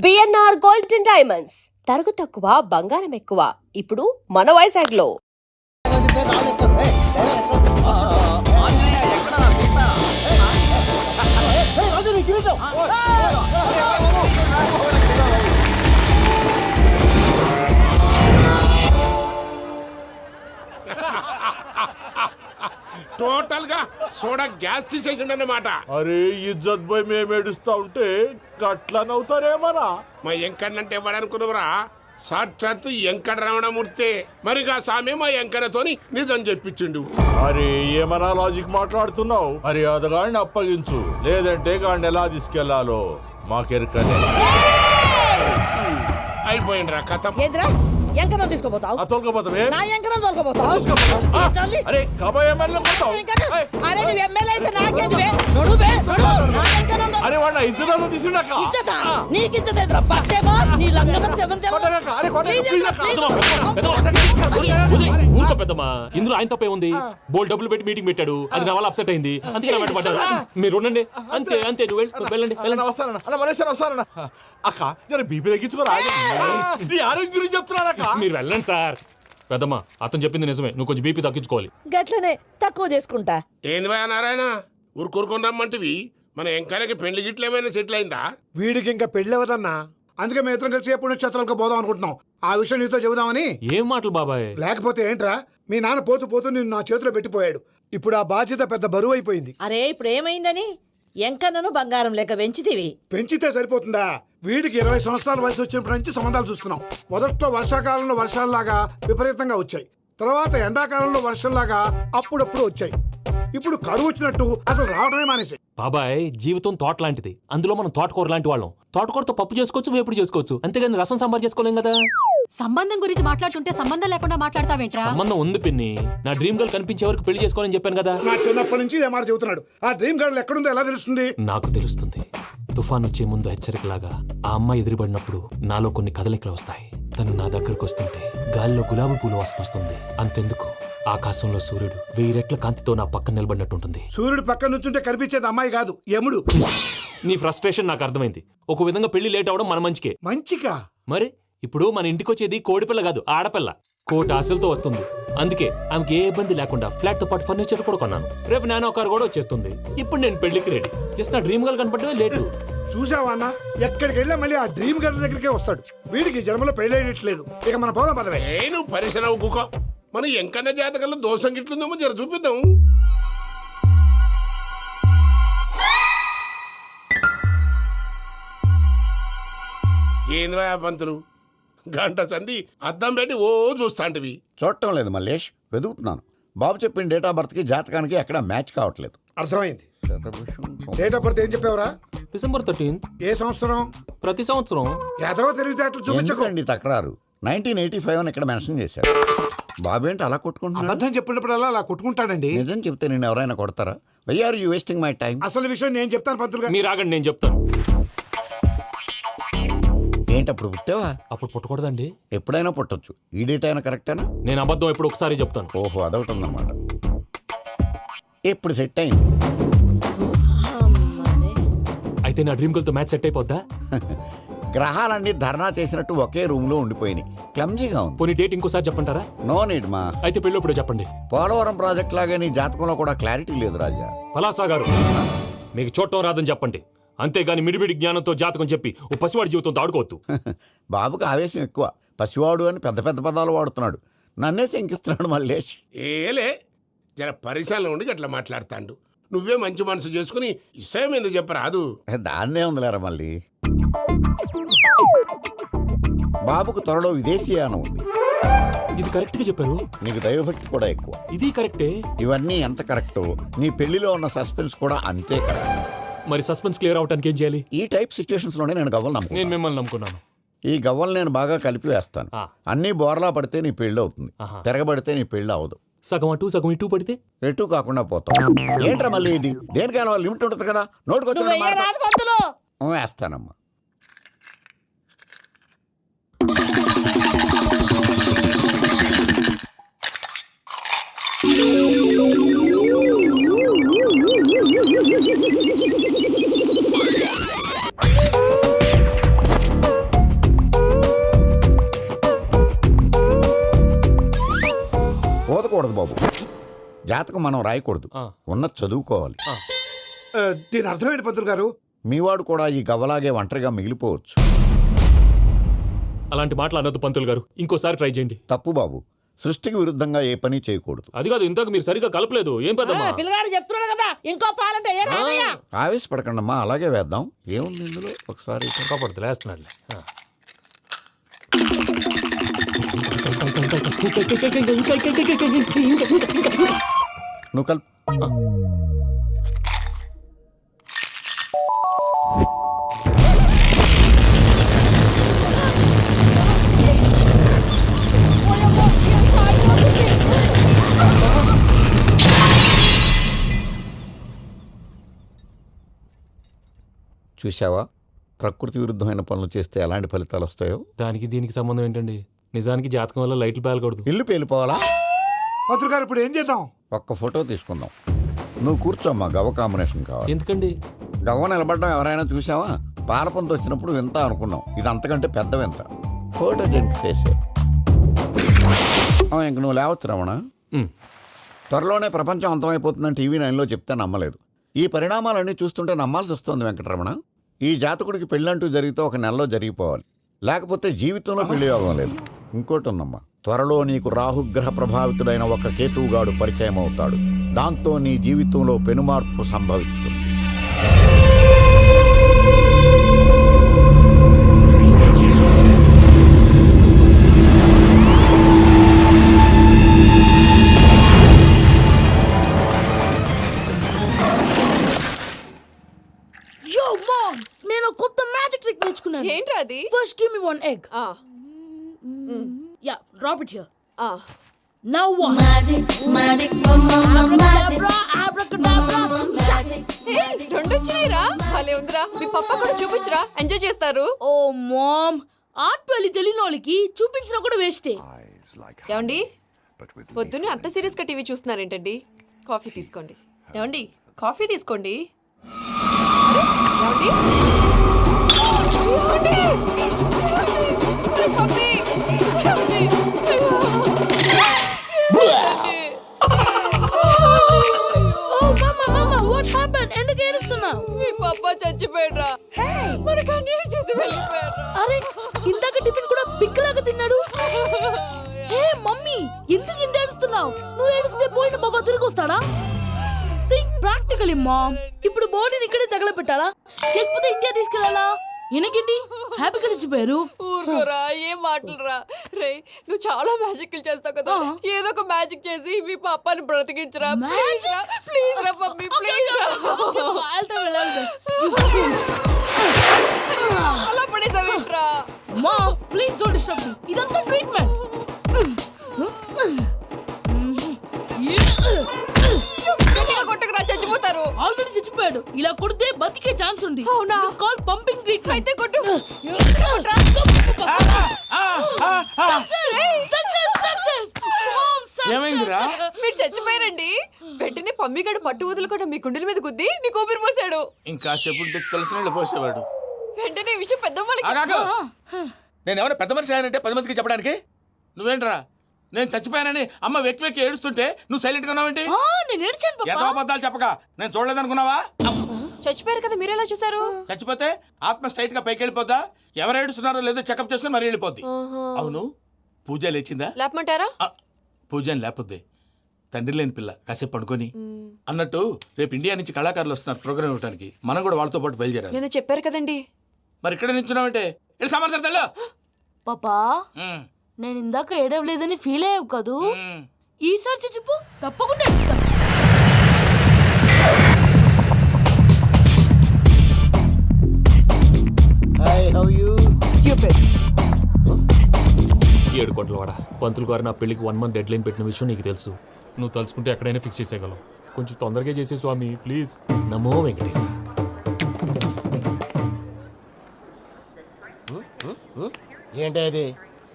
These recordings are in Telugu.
బిఎన్ఆర్ గోల్డ్ అండ్ డైమండ్స్ తరుగు తక్కువ బంగారం ఎక్కువ ఇప్పుడు మన వైజాగ్ లో. టోటల్ గా సోడా గ్యాస్ తీసేసిండన్నమాట. అరే ఇజ్జత్ పోయి మేము ఏడుస్తా ఉంటే గట్లా నవ్వుతారేమరా? మా ఎంకన్నంటే ఎవడనుకున్నావురా? సాక్షాత్తు ఎంకట రమణమూర్తి. మరిగా సామె మా ఎంకన్నతోని నిజం చెప్పించిండు. అరే ఏమన్నా లాజిక్ మాట్లాడుతున్నావు? అరే అదగాడిని అప్పగించు, లేదంటే గాడిని ఎలా తీసుకెళ్లాలో మాకెరకనే. అయిపోయిండ్రా కథ. ఎంకరం తీసుకోపోతావు? తోలుకోపోతావే? నా ఎంకరం తోలుకోపోతావు? అరే కాబోయే ఎమ్మెల్యే పోతావు. అరే నువ్వు ఎమ్మెల్యే అయితే నాకేది బే? నడు బే, నడు. నా ఎంకరం తోలు. అరే వాడిన ఇజ్జత్ తీసుకున్నాక ఇచ్చతా? నీకు ఇచ్చత ఎదురా పట్టే బాస్? నీ లంగమని ఎవరు ఊరుకో పెద్దమ్మా, ఇందులో ఆయన తప్పే ఉంది. బోల్ డబ్బులు పెట్టి మీటింగ్ పెట్టాడు, అది నా వల్ల అప్సెట్ అయింది, అందుకే నా వెంట పడ్డారు. మీరు ఉండండి, అంతే అంతే. నువ్వు వెళ్ళండి వెళ్ళండి. వస్తానన్నా అన్న మలేశ్వరం వస్తానన్నా. అక్క జర బీపీ తగ్గించుకోరా. నీ ఆరోగ్యం గురించి చెప్తున్నాను అక్క. మీరు వెళ్ళండి సార్. పెద్దమ్మా అతను చెప్పింది నిజమే, నువ్వు కొంచెం బీపీ తగ్గించుకోవాలి. గట్లనే తక్కువ చేసుకుంటా. ఏంది భయ నారాయణ ఊరుకూరుకొని రమ్మంటివి? మన ఎంకన్నకి పెళ్లి గిట్లు ఏమైనా సెటిల్ అయిందా? వీడికి ఇంకా పెళ్ళవదన్నా, అందుకే మేము ఇద్దరం కలిసి పుణ్యక్షేత్రాలకు పోదాం అనుకుంటున్నాం. ఆ విషయం నీతో చెబుదామని. ఏం మాటలు బాబాయ్? లేకపోతే ఏంట్రా, మీ నాన్న పోతూ పోతూ నిన్ను నా చేతిలో పెట్టిపోయాడు. ఇప్పుడు ఆ బాధ్యత పెద్ద బరువు అయిపోయింది. అరే ఇప్పుడు ఏమైందని? ఎంకన్నను బంగారం లెక్క పెంచితివి. పెంచితే సరిపోతుందా? వీడికి 20 సంవత్సరాల వయసు వచ్చినప్పటి నుంచి సంబంధాలు చూస్తున్నాం. మొదట్లో వర్షాకాలంలో వర్షాలలాగా విపరీతంగా వచ్చాయి, తర్వాత ఎండాకాలంలో వర్షంలాగా అప్పుడప్పుడు వచ్చాయి. ఇప్పుడు కరువు వచ్చినట్టు అసలు రావడమే మానేసి. బాబాయ్ జీవితం తోట లాంటిది, అందులో మనం తోటకూర లాంటి వాళ్ళం. తోటకూరతో పప్పు చేసుకోవచ్చు, వేపుడు చేసుకోవచ్చు, అంతేగాని రసం సాంబార్ చేసుకోలేం కదా. సంబంధం గురించి మాట్లాడుతుంటే సంబంధం లేకుండా మాట్లాడతావేంట్రా? సంబంధం ఉంది పిన్ని. నా డ్రీమ్ గర్ల్ కనిపించే వరకు పెళ్లి చేసుకోవాలని చెప్పాను కదా. నా చిన్నప్పటి నుంచి ఏ మాట చెబుతున్నాడు. ఆ డ్రీమ్ గర్ల్ ఎక్కడుందో ఎలా తెలుస్తుంది? నాకు తెలుస్తుంది. తుఫాన్ వచ్చే ముందు హెచ్చరికలాగా ఆ అమ్మాయి ఎదురుపడినప్పుడు నాలో కొన్ని కదలికలు వస్తాయి. తను నా దగ్గరకు వస్తుంటే గాలిలో గులాబీ పూలు వాసన వస్తుంది. అంతెందుకు, ఆకాశంలో సూర్యుడు 1000 రెట్ల కాంతితో నా పక్కన నిలబడినట్టుంటుంది. సూర్యుడు పక్కన నుంచుంటే కనిపించేది అమ్మాయి కాదు, యముడు. నీ ఫ్రస్ట్రేషన్ నాకు అర్థమైంది. ఒక విధంగా పెళ్లి లేట్ అవడం మన మంచికే. మంచిగా? మరి ఇప్పుడు మన ఇంటికి వచ్చేది కోడిపిల్ల కాదు, ఆడపిల్ల. కోటి ఆశలతో వస్తుంది. అందుకే ఆమెకి ఏ ఇబ్బంది లేకుండా ఫ్లాట్ తో పాటు ఫర్నిచర్ కూడా కొన్నాను. రేపు నానో కారు కూడా వచ్చేస్తుంది. ఇప్పుడు నేను పెళ్లికి రెడీ. జస్ట్ నా డ్రీమ్ గర్ల్ కనపడమే లేటు. చూసావా అన్న, ఎక్కడికి వెళ్ళా మళ్ళీ ఆ డ్రీమ్ గర్ల్ దగ్గరికే వస్తాడు. వీడికి జన్మలో పెళ్ళేయట్లేదు. ఇక మన పోదాం పదవే. నేను పరిశ్రమ కుక మన ఎంకన్న జాతకంలో దోషం గిట్లుందేమో జర చూపిద్దాం. ఏంది భయ పంతులు, గంట సంధి అద్దం పెట్టి ఓ చూస్తాంటివి? చూడటం లేదు మల్లేష్, వెతుకుతున్నాను. బాబు చెప్పిన డేట్ ఆఫ్ బర్త్కి జాతకానికి ఎక్కడ మ్యాచ్ కావట్లేదు. అర్థమైంది. డేట్ ఆఫ్ బర్త్ ఏం చెప్పావురా? December 13th. ఏ సంవత్సరం? ప్రతి సంవత్సరం. ఎదవ తెలివితేటలు చూపించకండి. ఎందుకండి తక్రారు? 1985 అని ఇక్కడ మెన్షన్ చేశాడు. బాబు ఏంటి అలా కొట్టుకుంటున్నాడు? అబద్ధం చెప్పినప్పుడల్లా అలా కొట్టుకుంటాడండి. నిజం చెప్తే నేను ఎవరైనా కొడతారా? Why are you wasting my time? అసలు విషయం నేను చెప్తాను పంతులు గారు. మీరు ఆగండి, నేను చెప్తాను. ఏంటి అప్పుడు పుట్టావా? అప్పుడు పుట్టకూడదండి. ఎప్పుడైనా పుట్టొచ్చు. ఈ డేట్ అయినా కరెక్టేనా? నేను అబద్ధం ఎప్పుడు ఒకసారి చెప్తాను. ఓహో, అదొకటి ఉందన్నమాట. ఎప్పుడు సెట్ అయింది? అయితే నా డ్రీమ్ గర్ల్ తో మ్యాచ్ సెట్ అయిపోద్దా? గ్రహాలన్నీ ధర్నా చేసినట్టు ఒకే రూమ్ లో ఉండిపోయినాయి. క్లమ్జీగా ఉంది. పోనీ డేట్ ఇంకోసారి చెప్పంటారా? నో నీడ్ మా. అయితే పెళ్ళప్పుడు చెప్పండి. పోలవరం ప్రాజెక్ట్ లాగే నీ జాతకంలో కూడా క్లారిటీ లేదు రాజా. పలాసా గారు, మీకు చూడటం రాదని చెప్పండి, అంతేగాని మిడిమిడి జ్ఞానంతో జాతకం చెప్పి ఓ పసివాడి జీవితంతో ఆడుకోవద్దు. బాబుకి ఆవేశం ఎక్కువ. పసివాడు అని పెద్ద పెద్ద పదాలు వాడుతున్నాడు. నన్నే శంకిస్తున్నాడు మల్లేష్. ఏలే జర పరిశ్రమలో ఉండి అట్లా మాట్లాడతాండు. నువ్వే మంచి మనసు చేసుకుని ఇష్టం ఎందుకు చెప్పరాదు? దాన్నే ఉందిలేరా మళ్ళీ. బాబుకు త్వరలో విదేశీయానం ఉంది. ఇది కరెక్ట్ గా చెప్పారు. నీకు దైవభక్తి కూడా ఎక్కువ. ఇది కరెక్టే. ఇవన్నీ ఎంత కరెక్టో నీ పెళ్లిలో ఉన్న సస్పెన్స్ కూడా అంతే కరెక్ట్. మరి సస్పెన్స్ క్లియర్ అవడానికి ఏం చేయాలి? ఈ టైప్ సిచ్యువేషన్స్ లోనే నేను గవ్వలు నేను నమ్ముకున్నాను. మిమ్మల్ని నమ్ముకున్నాను. ఈ గవ్వలు నేను బాగా కలిపి వేస్తాను. అన్నీ బోర్లా పడితే నీ పెళ్లి అవుతుంది, ఆహా. తిరగబడితే నీ పెళ్లి అవదు. సగం అటు సగం ఇటు పడితే ఎటు కాకుండా పోతాం. ఏంట్రా మళ్ళీ ఇది? దేనికైనా లిమిట్ ఉంటుంది కదా. నోటుకొచ్చిన నువ్వు రాదు పంతులు. వేస్తానమ్మా. జాతకం మనం రాయకూడదు, ఆ. ఉన్నది చదువుకోవాలి. దీని అర్థమైంది పంతులు గారు. మీవాడు కూడా ఈ గవ్వలాగే ఒంటరిగా మిగిలిపోవచ్చు. అలాంటి మాటలు అనొద్దు పంతులు గారు, ఇంకోసారి ట్రై చేయండి. తప్పు బాబు, సృష్టికి విరుద్ధంగా ఏ పని చేయకూడదు. అది కాదు, ఇంతకు మీరు సరిగ్గా కలపలేదు. ఏం పెద్దమ్మా? పిల్లగాడు చెప్తున్నాడు కదా ఇంకో పాలంటే ఏ రాదయ్యా. ఆవేశపడకండమ్మా, అలాగే వేద్దాం. ఏముంది ఇందులో ఒకసారి కాపాడుతు లేస్తున్నాడులే. నువ్వు కల్ చూసావా, ప్రకృతి విరుద్ధమైన పనులు చేస్తే ఎలాంటి ఫలితాలు వస్తాయో. దానికి దీనికి సంబంధం ఏంటండి? నిజానికి జాతకం వల్ల లైట్లు పేలకూడదు. ఇల్లు పేలిపోవాలా? పంతులు గారు ఇప్పుడు ఏం చేద్దాం? ఒక్క ఫోటో తీసుకుందాం. నువ్వు కూర్చోమ్మా, గవ్వ కాంబినేషన్ కావాలి. ఎందుకండి? గవ్వ నిలబడడం ఎవరైనా చూసావా? పాలపంత వచ్చినప్పుడు వింత అనుకున్నాం, ఇది అంతకంటే పెద్ద వింత. ఫోటో జంక్ చేసే ఇంక నువ్వు లేవచ్చు రమణ. ఉమ్. త్వరలోనే ప్రపంచం అంతమైపోతుందని టీవీ 9లో చెప్తే నమ్మలేదు. ఈ పరిణామాలన్నీ చూస్తుంటే నమ్మాల్సి వస్తుంది వెంకటరమణ. ఈ జాతకుడికి పెళ్ళంటూ జరిగితే ఒక నెలలో జరిగిపోవాలి, లేకపోతే జీవితంలో పెళ్లి యోగం లేదు. ఇంకోటి ఉందమ్మా, త్వరలో నీకు రాహుగ్రహ ప్రభావితుడైన ఒక కేతువుగాడు పరిచయం అవుతాడు. దాంతో నీ జీవితంలో పెనుమార్పు సంభవిస్తుంది. Yo, mom! నేను కొత్త మ్యాజిక్ ట్రిక్ నేర్చుకున్నాను. ఏంట్రా అది? First give me one egg. Yeah, drop it here. Now what? Magic, magic, mama, magic. Abracadabra, abracadabra. రెండు వచ్చినాయిరా. భలే ఉందిరా. మీ పప్ప కూడా చూపించరా, ఎంజాయ్ చేస్తారు. Oh, mom. ఆర్ట్ పెళ్లి తెలియని వాళ్ళకి చూపించినా కూడా వేస్టే. ఏమండి, పొద్దున్నే అంత సీరియస్ గా టీవీ చూస్తున్నారేంటండి? కాఫీ తీసుకోండి. ఏమండి, కాఫీ తీసుకోండి. అరే, ఏమండి? ఏమండి? పప్పి! ఏమండి? ఏమండి? Oh, mama, what happened? ఎందుకు ఏడుస్తున్నావు? మీ పప్ప చచ్చిపోయాడ్రా. మనకు అన్యాయం చేసి వెళ్ళిపోయాడ్రా. అరే, ఇందాక టిఫిన్ కూడా బిగ్గలాగా తిన్నాడు. హే మమ్మీ, ఎందుకు ఇంత ఏడుస్తున్నావు? నువ్వు ఏడిస్తే పోయిన బాబా తిరిగి వస్తాడా? Think practically mom. ఇప్పుడు బాడీని ఇక్కడే తగలబెట్టాలా, లేకపోతే ఇండియా తీసుకెళ్లాలా? ఎనకండి హ్యాపీగా చచ్చిపోయారు. ఊరుకోరా, ఏం మాటలురా. రే, నువ్వు చాలా మ్యాజిక్లు చేస్తావు కదా, ఏదో ఒక మ్యాజిక్ చేసి మీ పాపాని బ్రతికించరా. ప్లీజ్ రా మమ్మీ, ప్లీజ్ రా. అలా పడేసావేంట్రా? Mom please don't disturb me. ఇదంతా ట్రీట్మెంట్. కొట్టకరా, చచ్చిపోతారు. ఆల్రెడీ చచ్చిపోయాడు. ఇలా కొడితే బతికే ఛాన్స్ ఉంది. అవునా? This is called pumping treatment. అయితే కొట్టు. ఏమైందిరా? మీరు చచ్చిపోయారండి. వెంటనే పమ్మిగాడు పట్టు వదులుకుండా మీ గుండెల మీద గుద్ది మీకు ఊపిరి పోసాడు. ఇంకా చెప్పుంటే తెలిసిన పోసేవాడు. వెంటనే ఈ విషయం పెద్దవాళ్ళకి నేను ఎవరైనా పెద్ద మనిషి అయ్యానంటే 10 మందికి చెప్పడానికి. నువ్వేంట్రా, నేను చచ్చిపోయానని అమ్మ వెక్కి వెక్కి ఏడుస్తుంటే నువ్వు సైలెంట్ గా ఉన్నావేంటి? నేను ఏడ్చాను పాపా. ఎంతో అబద్ధాలు చెప్పక నేను చూడలేదనుకున్నావా? చచ్చిపోయారు కదా, మీరెలా చూసారు? చచ్చిపోతే ఆత్మ స్ట్రైట్ గా పైకి వెళ్ళిపోద్దా? ఎవరు ఏడుస్తున్నారో లేదో చెకప్ చేసుకుని మరీ వెళ్ళిపోద్ది. అవును, పూజ లేచిందా? లేపమంటారా? పూజ అని లేకపోద్ది. తండ్రి లేని పిల్ల, కాసేపు పడుకొని. అన్నట్టు రేపు ఇండియా నుంచి కళాకారులు వస్తున్నారు ప్రోగ్రామ్ ఇవ్వడానికి. మనం కూడా వాళ్ళతో పాటు బయలుదేరాలి. నేను చెప్పారు కదండి. మరి ఇక్కడ నించున్నావంటే సమాధానం. పాపా, నేను ఇందాక ఏడవలేదని ఫీల్ అయ్యావు కదూ. ఈసారి చచ్చిపో, తప్పకుండా ఏడుస్తా. ఏడు కోట్ల వాడ పంతులు గారు నా పెళ్లికి 1 month డెడ్ లైన్ పెట్టిన విషయం నీకు తెలుసు. నువ్వు తలుచుకుంటే ఎక్కడైనా ఫిక్స్ చేసేయగలవు. కొంచెం తొందరగా చేసే స్వామి ప్లీజ్. నమో వెంకటేశ. ఏంటి అది?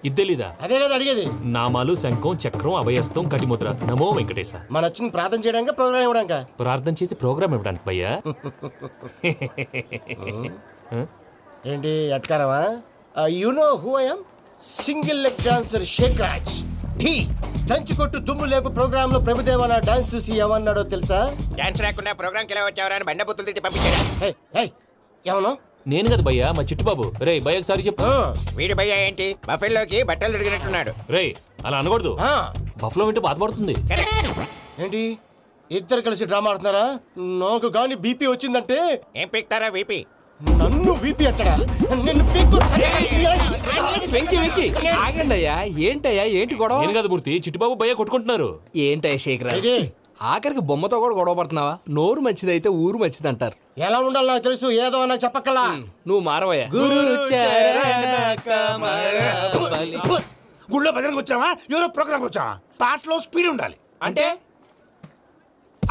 ఇద్దెలీదా? అదే కదా అడిగేది. నామాలు, శంఖం, చక్రం, అభయస్తం, కటిముద్ర. నమో వెంకటేశ. మన వచ్చింది ప్రార్థన చేయడానికి, ప్రోగ్రామ్ ఇవ్వడానిక? ప్రార్థన చేసి ప్రోగ్రామ్ ఇవ్వడానికి భయ్యా. ఏంటి ఎట్కారమా? You know who I am? Single leg dancer Shaik Raj. దంచి కొట్టు దుమ్ము లేపు ప్రోగ్రామ్ లో ప్రభుదేవ నా డాన్స్ చూసి ఏమన్నాడో తెలుసా? డాన్స్ రాకుండా ప్రోగ్రామ్ కి ఎలా వచ్చావరా అని బండ బుద్ధులు తిట్టి పంపించాడు. ఏమన్నా? నేను కదా భయ్యా, మా చిట్టుబాబు. రే భయ్య ఒకసారి చెప్పు. వీడి భయ్య ఏంటి బఫెల్లోకి బట్టలు తిరిగినట్టున్నాడు. రే అలా అనకూడదు, బఫ్లో వింటే బాధపడుతుంది. ఏంటి ఇద్దరు కలిసి డ్రామా ఆడుతున్నారా? నాకు గాని బీపీ వచ్చిందంటే ఏం పీక్తారా వీపీ? నన్ను వీపీ అంటాడా? నిన్ను పీక్కు వెంకి వెంకి ఆగండి అయ్యా. ఏంటయ్యా ఏంటి గొడవ? నేను కదా మూర్తి, చిట్టుబాబు భయ్య కొట్టుకుంటున్నారు. ఏంటయ్యా శేఖర్, ఆఖరికి బొమ్మతో కూడా గొడవ పడుతున్నావా? నోరు మంచిదైతే ఊరు మంచిది అంటారు. ఎలా ఉండాలి నాకు తెలుసు, ఏదో నాకు చెప్పక్కలా. నువ్వు మారవయ్యా. గుళ్ళో భజనకు వచ్చావా? ఎవరో ప్రోగ్రామ్ వచ్చావా? పాటలో స్పీడ్ ఉండాలి. అంటే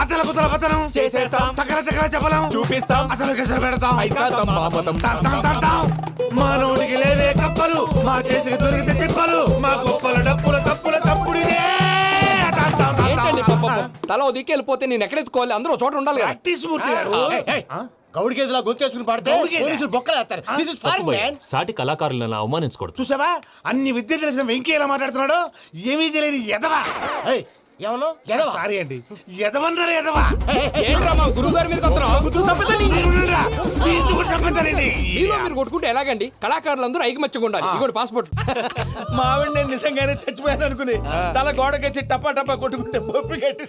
అతల కుతల పతనం చేసేస్తాం, సకల దగ్గర చెప్పలేం, చూపిస్తాం, అసలు గసలు పెడతాం, అయితాం, బాపతం. మానవుడికి లేవే కప్పలు, మా చేతికి దొరికితే తిప్పలు, మా గొప్పల డప్పుల తప్పుల తప్పుడు ఏంటండి పాపం? తల ఓ దిక్కు వెళ్ళిపోతే నేను ఎక్కడెత్తుకోవాలి? అందరూ ఒక చోట ఉండాలి కదా. గౌడి గేదెలా గొంతేసుకుని పాడితే పోలీసులు బొక్కలు వేస్తారు. This is foreign, man. సాటి కళాకారులను అవమానించకూడదు. చూసావా అన్ని విద్య తెలిసిన వెంకీ ఎలా మాట్లాడుతున్నాడు? ఏమీ తెలియని ఎదవా. ఏమన్నా? సారీ అండి, ఎదవన్నారు ఎదవా. ఏంట్రా మా గురువు గారి మీద మీరు కొట్టుకుంటే ఎలాగండి? కళాకారులందరూ ఐకమత్యంగా ఉండాలి. ఇదిగోండి పాస్పోర్ట్. మా ఆవిడ నేను నిజంగానే చచ్చిపోయాను అనుకుని తల గోడకొచ్చి టపా టపా కొట్టుకుంటే బొప్పి కట్టి.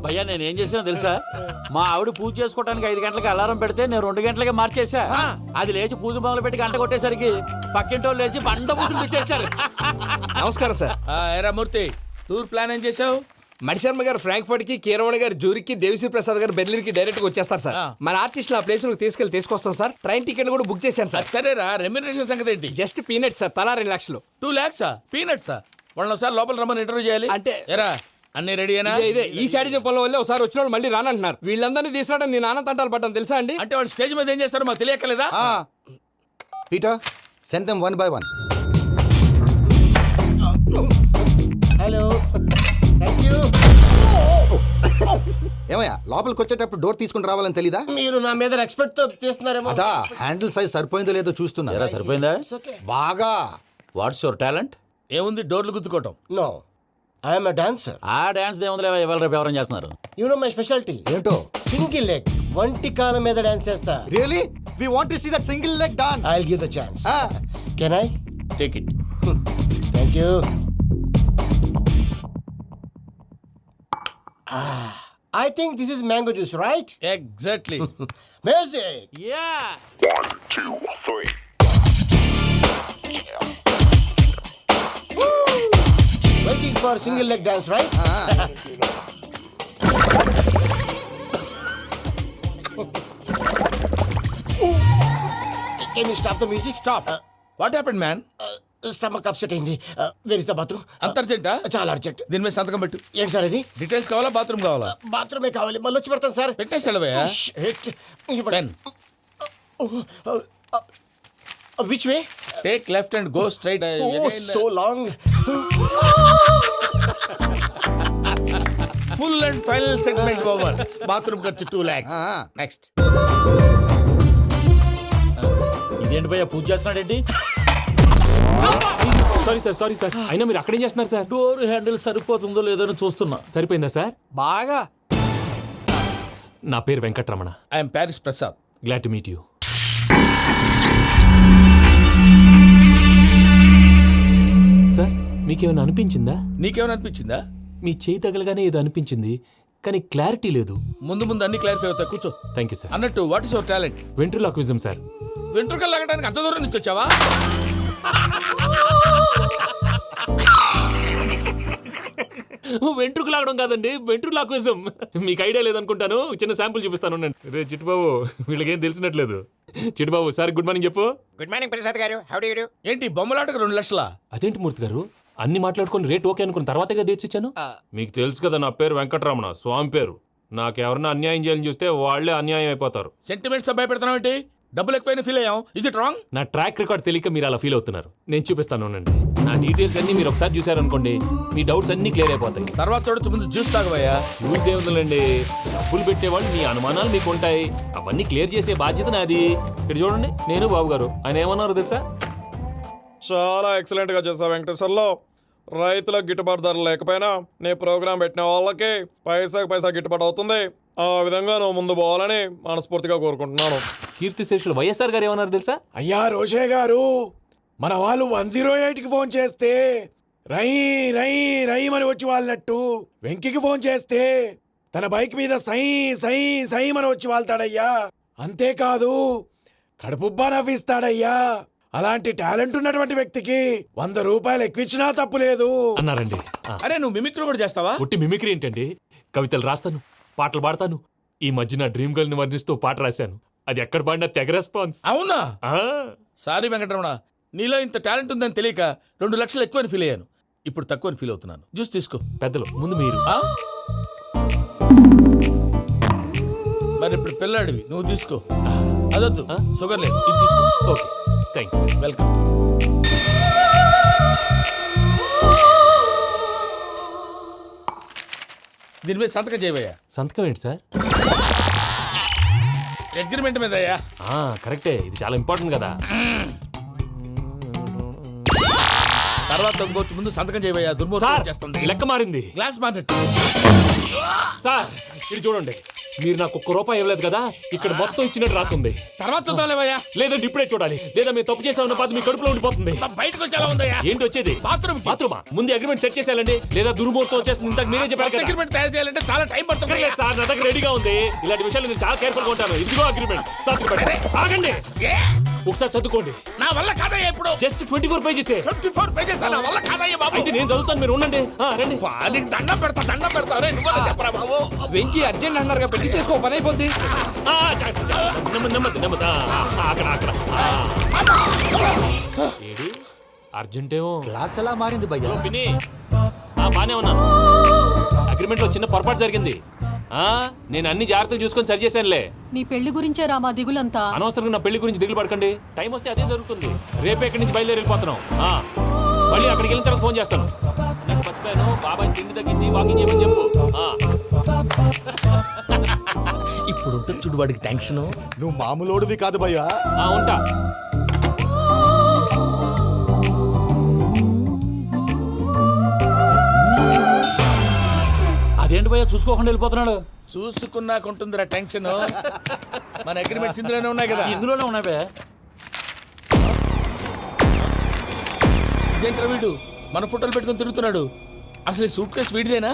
భయ్యా నేను ఏం చేసినా తెలుసా? మా ఆవిడ పూజ చేసుకోవడానికి 5 గంటలకి అలారం పెడితే నేను 2 గంటలకే మార్చేసా. అది లేచి పూజ మొదలు పెట్టి గంట కొట్టేసరికి పక్కింటి వాళ్ళు లేచి బండ పూజలు పెట్టేశారు. నమస్కారం సార్. ఏరా మూర్తి, టూర్ ప్లాన్ ఏం చేసావు? మణిశర్మ గారు ఫ్రాంక్ఫర్ట్ కి, కీరవాణి గారు జూరిక్, దేవిశ్రీ ప్రసాద్ గారు బెర్లిన్ కి డైరెక్ట్ గా వచ్చేస్తారు సార్. మన ఆర్టిస్ట్ ఆ ప్లేస్ తీసుకొస్తాం సార్. ట్రైన్ టికెట్ కూడా బుక్ చేశాను సార్. సరేరా, రెమ్యూనరేషన్ సంగతి ఏంటి? జస్ట్ పీనట్ సార్, తలా 2 లక్షలు. 2 lakhs పీనట్సా? వాళ్ళని ఒకసారి లోపల రమ్మని ఇంటర్వ్యూ చేయాలి. అంటే ఎరా అన్ని రెడీయేనా? ఇదే ఈ శాడీ చెప్పడం వల్లే ఒకసారి వచ్చిన వాళ్ళు మళ్ళీ రానంటున్నారు. వీళ్ళందరినీ తీసుకురావడం నేను ఆనంద తంటాలు పడ్డాను తెలుసా అండి. అంటే వాళ్ళు స్టేజ్ మీద ఏం చేస్తారో మాకు తెలియక్కలేదా? Peter send them 1 by 1. Hello, thank you. ఏమయ్యా లోపలికి వచ్చేటప్పుడు డోర్ తీసుకుని రావాలని తెలీదా? మీరు నా మీద ఎక్స్పెక్ట్ తో తీస్తున్నారేమో. అదా హ్యాండిల్ సైజ్ సరిపోయిందో లేదో చూస్తున్నా. సరిపోయిందా? బాగా. What's your talent? ఏముంది, డోర్లు గుద్దుకోవటం. No, I'm a dancer. ఆ డాన్స్ దేవుందిలే, ఇవాళ రేపు ఎవరైనా చేస్తున్నారు. యు నో మై స్పెషాలిటీ ఏంటో? సింగిల్ లెగ్, వంటి కాలం మీద డాన్స్ చేస్తా. Really we want to see that single leg dance. I will give the chance. Can I? Take it. Thank you. I think this is mango juice, right? Exactly. Music. Yeah. 1, 2, 3. Waiting for single leg dance, right? Can you stop the music? Stop. What happened, man? Stomach upset అయింది. Where is the bathroom? అంత అర్జెంటా? చాలా అర్జెంట్. దీని మీద సంతకం పెట్టు. ఏంటి సార్ ఇది? డీటెయిల్స్ కావాలా, బాత్రూమ్ కావాలా? బాత్రూమే కావాలి, మళ్ళీ వచ్చి పెడతాను సార్. పెట్టేసాడవయ్యా. Which way? Take left and go straight. So long. Full and final segment over. Bathroom ఖర్చు 2 lakhs. నెక్స్ట్. ఇదేంటి భయ్యా పూజ చేస్తున్నాడేంటి? Sorry sir. అయినా మీరు అక్కడేం చేస్తున్నారు సార్? డోర్ హ్యాండిల్ సరిపోతుందో లేదో చూస్తున్నా. సరిపోయిందా సార్? బాగా. నా పేరు Venkatramana. I'm Paris Prasad. Glad to meet you. Sir మీకేమైనా అనిపించిందా? నీకేమైనా అనిపించిందా? మీ చేయి తగలగానే ఏదో అనిపించింది, కానీ క్లారిటీ లేదు. ముందు అన్ని క్లారిఫై అవుతాయి, కూర్చో. Thank you sir. అన్నట్టు what is your talent? Ventriloquism sir. వెంట్రుకలు లాగడానికి అంత దూరం నుంచి వచ్చావా? వెంట్రుకు లాగడం కాదండి, వెంట్రులాక్విజం. మీకు ఐడియా లేదనుకుంటాను, చిన్న శాంపుల్ చూపిస్తాను. రే చిట్టుబాబు, వీళ్ళకేం తెలిసినట్లేదు. చిట్టుబాబు సార్ గుడ్ మార్నింగ్ చెప్పు. Good morning Prasad garu, how do you do? ఏంటి బొమ్మలాటకు 2 లక్షలా? అదేంటి మూర్తి గారు, అన్ని మాట్లాడుకుని రేట్ ఓకే అనుకున్న తర్వాతగా డేట్స్ ఇచ్చాను. మీకు తెలుసు కదా నా పేరు వెంకటరమణ, స్వామి పేరు. నాకెవరన్నా అన్యాయం చేయాలని చూస్తే వాళ్లే అన్యాయం అయిపోతారు. సెంటిమెంట్స్ తో భయపెడుతున్నావు ఏంటి? డబ్బులు ఎక్కువైనా ఫీల్ అయ్యాం. Is it wrong? నా ట్రాక్ రికార్డ్ తెలియక మీరు అలా ఫీల్ అవుతున్నారు. నేను చూపిస్తాను ఉండండి. నా డీటెయిల్స్ అన్ని మీరు ఒకసారి చూసారనుకోండి, మీ డౌట్స్ అన్ని క్లియర్ అయిపోతాయి. తర్వాత చూడొచ్చు, ముందు జ్యూస్ తాగవయ్యా. చూస్తే ఉందండి, డబ్బులు పెట్టేవాళ్ళు మీ అనుమానాలు మీకు ఉంటాయి, అవన్నీ క్లియర్ చేసే బాధ్యత నాది. ఇక్కడ చూడండి, నేను బాబు గారు. ఆయన ఏమన్నారు తెలుసా? చాలా ఎక్సలెంట్ గా చేసావు వెంకటేశ్వర్లో. రైతులకు గిట్టుబాటు ధర లేకపోయినా నీ ప్రోగ్రాం పెట్టిన వాళ్ళకి పైసాకి పైసా గిట్టుబాటు అవుతుంది. ఆ విధంగా నువ్వు ముందు పోవాలని మనస్ఫూర్తిగా కోరుకుంటున్నాను. కీర్తిశేషులు వైఎస్ఆర్ గారు ఏమన్నారు తెలుసా? అయ్యా రోషే గారు, మన వాళ్ళు 108కి ఫోన్ చేస్తే రై రై రైమని వచ్చి వాళ్ళనట్టు, వెంకికి ఫోన్ చేస్తే తన బైక్ మీద సై సై సైమని వచ్చి వాళ్తాడయ్యా. అంతేకాదు కడుపుబ్బా నవ్విస్తాడయ్యా. అలాంటి టాలెంట్ ఉన్నటువంటి వ్యక్తికి 100 రూపాయలు ఎక్కువిచ్చినా తప్పు లేదు అన్నారండి. అరే నువ్వు మిమిక్రీ కూడా చేస్తావా? ఉట్టి మిమిక్రీ ఏంటండి? కవితలు రాస్తాను, పాటలు పాడతాను. ఈ మధ్య నా డ్రీమ్ గర్ల్ ని వర్ణిస్తూ పాట రాశాను. అది ఎక్కడ పాడినా తెగ రెస్పాన్స్. అవునా? సారీ వెంకటరమణ, నీలో ఇంత టాలెంట్ ఉందని తెలియక 2 లక్షలు ఎక్కువని ఫీల్ అయ్యాను. ఇప్పుడు తక్కువని ఫీల్ అవుతున్నాను. జ్యూస్ తీసుకో. పెద్దలు ముందు మీరు. మరి ఇప్పుడు పిల్లాడివి, నువ్వు తీసుకో. అదొద్దు, షుగర్ లేదు, ఇది తీసుకో. Okay, thanks. వెల్కమ్. దీని మీద సంతకం చేయవయ్యా. సంతకం ఏంటి సార్? అగ్రిమెంట్ మీద అయ్యా. కరెక్టే, ఇది చాలా ఇంపార్టెంట్ కదా. తర్వాత ఇంకొచ్చి ముందు సంతకం చేయవయ్యా. దుర్మోహం చేస్తుంది. లెక్క మారింది. గ్లాస్ మారినట్టు. సార్ ఇది చూడండి, మీరు నాకు ₹1 ఇవ్వలేదు కదా, ఇక్కడ మొత్తం ఇచ్చినట్టు రాస్తుంది. తర్వాత చూద్దాంలేవయ్యా. లేదంటే ఇప్పుడే చూడాలి, లేదా మీరు తప్పు చేసామన్న బాధ మీ కడుపులో ఉండిపోతుంది. బయటకు వచ్చేలా ఉందయ్యా. ఏంటి వచ్చేది? బాత్రూమా? ముందు అగ్రిమెంట్ సెట్ చేసేయాలండి, లేదా దుర్మూర్తం వచ్చేస్తుంది. ఇంతకు మీరే చెప్పారు కదా. అగ్రిమెంట్ తయారు చేయాలంటే చాలా టైం పడుతుంది సార్. నా దగ్గర రెడీగా ఉంది. ఇలాంటి విషయాలు నేను చాలా కేర్ఫుల్ గా ఉంటాను. ఇదిగో అగ్రిమెంట్. ఆగండి, ఒకసారి చదువుకోండి. నా వల్ల కాదయ్యా. ఇప్పుడు జస్ట్ 24 పేజెస్. 24 పేజెస్ నా వల్ల కాదయ్యా బాబు. అయితే నేను చదువుతాను, మీరు ఉండండి. రండి. నీకు దండం పెడతా. రే నువ్వు చెప్పరా బాబు. వెంకీ అర్జెంట్ అన్నారు, పెట్టి చేసుకో, పని అయిపోద్ది. నెమ్మది. అక్కడ ఏడి అర్జెంటేమో. క్లాస్ ఎలా మారింది భయ్యా? బానే ఉన్నా. అగ్రిమెంట్ లో చిన్న పొరపాటు జరిగింది. నేను అన్ని జాగ్రత్తలు చూసుకొని సరి చేశానులే. నీ పెళ్లి గురించే రా మా దిగులంతా. అనవసరంగా నా పెళ్లి గురించి దిగులు పడకండి. టైం వస్తే అదే జరుగుతుంది. రేపు ఎక్కడి నుంచి బయలుదేరి వెళ్ళిపోతున్నాం. మళ్ళీ అక్కడికి వెళ్ళిన తర్వాత ఫోన్ చేస్తాను. నాకు మర్చిపోయాను, బాబాయ్ తిండి తగ్గించి వాకింగ్ చేయమని చెప్పు. ఇప్పుడు ఉంటుంది చూడు వాడికి టెన్షన్. నువ్వు మామూలోడివి కాదు భయ్యా. ఉంటా. అదేంటి భయ్యా చూసుకోకుండా వెళ్ళిపోతున్నాడు? చూసుకున్నాకుంటుందిరా టెన్షన్. మన అగ్రిమెంట్స్ ఇందులోనే ఉన్నాయి కదా. ఇందులోనే ఉన్నాయి భయ్యా. ఇదేంట్రా వీడు మన ఫోటోలు పెట్టుకొని తిరుగుతున్నాడు? అసలు సూట్ కేసు వీడిదేనా?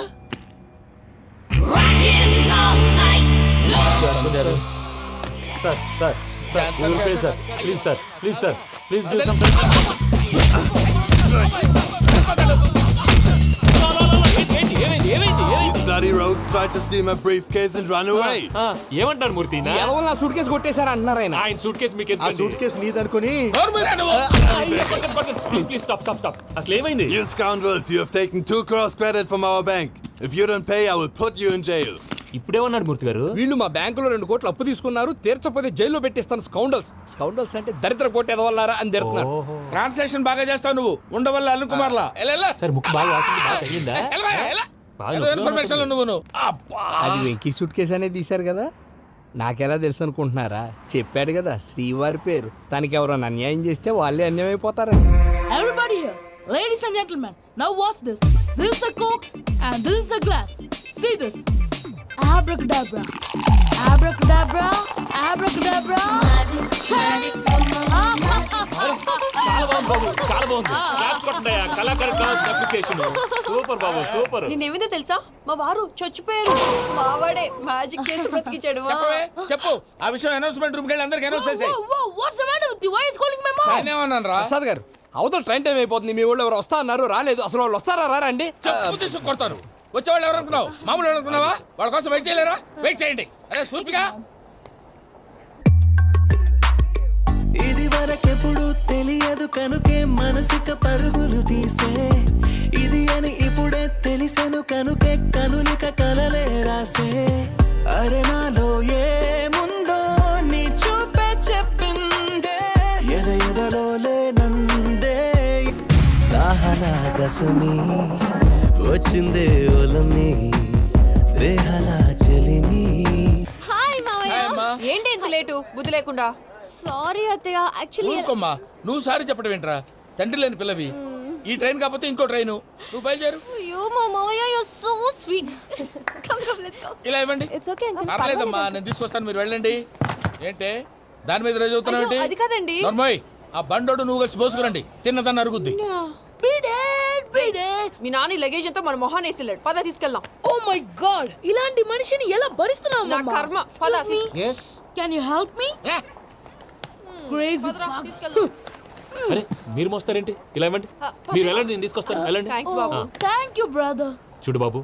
ఏమంటారు మూర్తి? నా సూట్ కేసు కొట్టేశారు అంటున్నారు ఆయన. ఆయన సూట్ కేసు మీకు సూట్ కేసు నీదనుకుని. Please stop. అసలు ఏమైంది? You scoundrels, you have taken 2 crores credit from our bank. If you don't pay, I will put you in jail. ఇప్పుడేమన్నాడు మూర్తి గారు? వీళ్ళు మా బ్యాంకులో 2 కోట్లు అప్పు తీసుకున్నారు, తీర్చపోతే జైల్లో పెట్టిస్తాను. స్కౌండల్స్ అంటే దరిద్ర కొట్టేదవల్లారా అని తిడుతున్నారు. ట్రాన్సాక్షన్ బాగా చేస్తావు నువ్వు. ఉండవల్ల అరుణ్ కుమార్ లా. సార్ ముక్కు బాగా వాసింది, బాగా తగిలిందా? ఇన్ఫర్మేషన్ నువ్వు. అది వెంకీ సూట్ కేసు అనేది తీశారు కదా, నాకెలా తెలుసు అనుకుంటున్నారా? చెప్పాడు కదా శ్రీవారి పేరు. తనకి ఎవరైనా అన్యాయం చేస్తే వాళ్ళే అన్యాయం అయిపోతారని. Everybody here, ladies and gentlemen, now watch this. This is a Coke and this is a glass. See this. Abracadabra. Abracadabra. Abracadabra. Magic. చాలా బాగుంది. క్లాప్స్ కొట్టండి. కళాకారు అప్రిసియేషన్. సూపర్ బాబు, సూపర్. నేనేమిందో తెలుసా, మా వారు చచ్చిపోయారు. మావాడే మ్యాజిక్ చేసి బ్రతికించాడు. చెప్పు ఆ విషయం. అనౌన్స్మెంట్ రూమ్ కెళ్ళి అందరికి అనౌన్స్ చేసేయ్. What's the matter with you? Why is calling my mom? నేనేమన్నాను రా ప్రసాద్ గారు, అవతల ట్రైన్ టైం అయిపోతుంది. మీ ఊళ్ళో ఎవరు వస్తా అన్నారు, రాలేదు. అసలు వాళ్ళు వస్తారా రారండి? తీసుకు కొడతారు. వచ్చేవాళ్ళు ఎవరు అనుకున్నావు? మామూలు అనుకున్నావా? వాళ్ళ కోసం వెయిట్ చేయలేరా? వెయిట్ చేయండి. అరే సూపిగా. ఇది వరకెప్పుడు తెలియదు కనుకే మనసుక పరుగులు తీసే, ఇది అని ఇప్పుడే తెలిసెను కనుకే కనులిక కలలే రాసే. అరే నాలో ఏముందో నీ చూపే చెప్పిందే, ఎదలో లేనందే. దాహనా గసమి వచ్చిందే ఒలమి, రేహలా చెలిమి. హాయ్ మావయ్య. ఏంటి ఇంత లేటు? బుద్ధి లేకుండా. సారీ అత్తయ్య, యాక్చువల్లీ. ఊరుకోమ్మా, నువ్వు సారీ చెప్పడం ఏంట్రా? తండ్రి లేని పిల్లవి. ఈ ట్రైన్ కాకపోతే ఇంకో ట్రైన్ నువ్వు బయలుదేరు అయ్యో మా మావయ్య you so sweet come come let's go ఇలా ఇవ్వండి ఇట్స్ ఓకే అంకుల్ పర్లేదమ్మా నేను తీసుకొస్తాను మీరు వెళ్ళండి ఏంటే దాని మీద రోజు అవుతున్నావు అయ్యో, అది కాదండి. నర్మోయ్ ఆ బండోడు నువ్వు కలిసి పోసుకురండి తిన్నదాన్ని అరుగుద్ది మీ నాని లగేజ్ అంతా మన మొహాన్ వేసిల్లాడు పద తీసుకెళ్దాం ఓ మై గాడ్ ఇలాంటి మనిషిని ఎలా భరిస్తున్నావు నా కర్మ పద yes can you help me crazy అరే మీరు మోస్తారేంటి ఇలా ఇవ్వండి మీరు వెళ్ళండి నేను తీసుకొస్తాను వెళ్ళండి థ్యాంక్స్ బాబు థాంక్యూ బ్రదర్ చూడు బాబు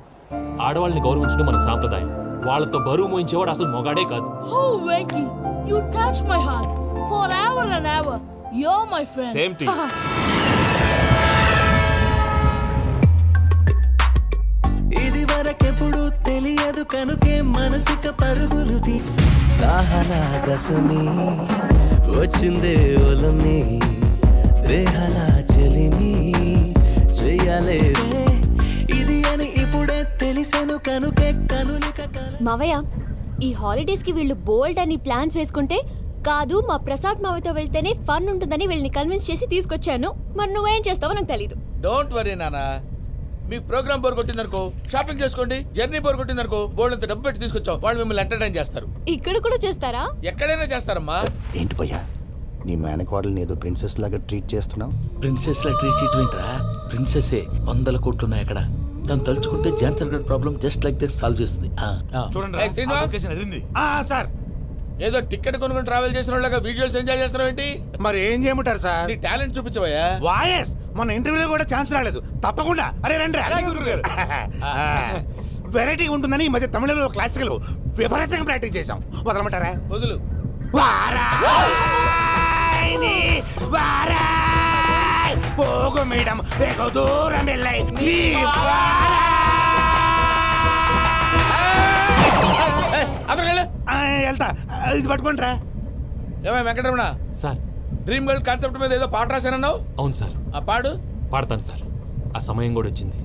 ఆడవాళ్ళని గౌరవించడం మన సాంప్రదాయం వాళ్ళతో బరువు మోయించేవాడు అసలు మొగాడే కాదు oh Venky you touch my heart forever and ever you are my friend same to you ఇది వరకెప్పుడు తెలియదు కనుకే మనసిక పరుగులు దాహనాగసమి వచ్చిందే ఒలమి రేహలా చెలిమి చెయ్యాలే ఇది అని ఇప్పుడే తెలిసెను కనుకే కనులిక మావయ్య ఈ హాలిడేస్ కి వీళ్ళు బోల్డ్ అని ప్లాన్స్ వేసుకుంటే కాదు మా ప్రసాద్ మావయ్యతో వెళ్తేనే ఫన్ ఉంటుందని వీళ్ళని కన్విన్స్ చేసి తీసుకొచ్చాను మరి నువ్వేం చేస్తావో నాకు తెలీదు డోంట్ వరీ నానా మీకు ప్రోగ్రామ్ బోర్ కొట్టిందనుకో షాపింగ్ చేసుకోండి జర్నీ బోర్ కొట్టిందనుకో బోర్డు అంత డబ్బు పెట్టి తీసుకొచ్చాం వాళ్ళు మిమ్మల్ని ఎంటర్టైన్ చేస్తారు ఇక్కడ కూడా చేస్తారా ఎక్కడైనా చేస్తారమ్మా ఏంటి భయ్యా నీ మేనకోడల్ని ఏదో ప్రిన్సెస్ లాగా ట్రీట్ చేస్తున్నావు ప్రిన్సెస్ లా ట్రీట్ చేయటమేంట్రా ప్రిన్సెసే 100 కోట్లు ఉన్నాయి అక్కడ తను తలుచుకుంటే జాన్సన్ గడ్ problem just like this solve చేస్తుంది ఏయ్, శ్రీనివాస్ సార్ ఏదో టికెట్ కొనుక్కొని ట్రావెల్ చేసిన వాళ్ళగా విజువల్స్ ఎంజాయ్ చేస్తున్నావు ఏంటి మరి ఏం చేయమంటారు సార్ నీ టాలెంట్ చూపించవయ్యా వాయస్ మన ఇంటర్వ్యూలో కూడా ఛాన్స్ రాలేదు తప్పకుండా అరే రండి వెరైటీ ఉంటుందని ఈ మధ్య తమిళలో క్లాసికల్ విపరీతంగా ప్రాక్టీస్ చేసాం వదలమంటారా వదులు పోగు మేడం వెగు దూరం వెళ్ళై వెళ్తా ఇది పట్టుకుంటారా ఏమై Venkataramana sir dream girl concept మీద ఏదో పాట రాశానన్నావు అవును సార్ ఆ పాడు పాడతాను సార్ ఆ సమయం కూడా వచ్చింది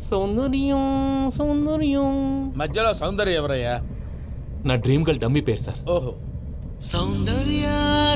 సౌందర్యం సౌందర్యం మధ్యలో సౌందర్య ఎవరయ్యా నా డ్రీమ్ గర్ల్ డమ్మీ పేరు సార్ ఓహో సౌందర్య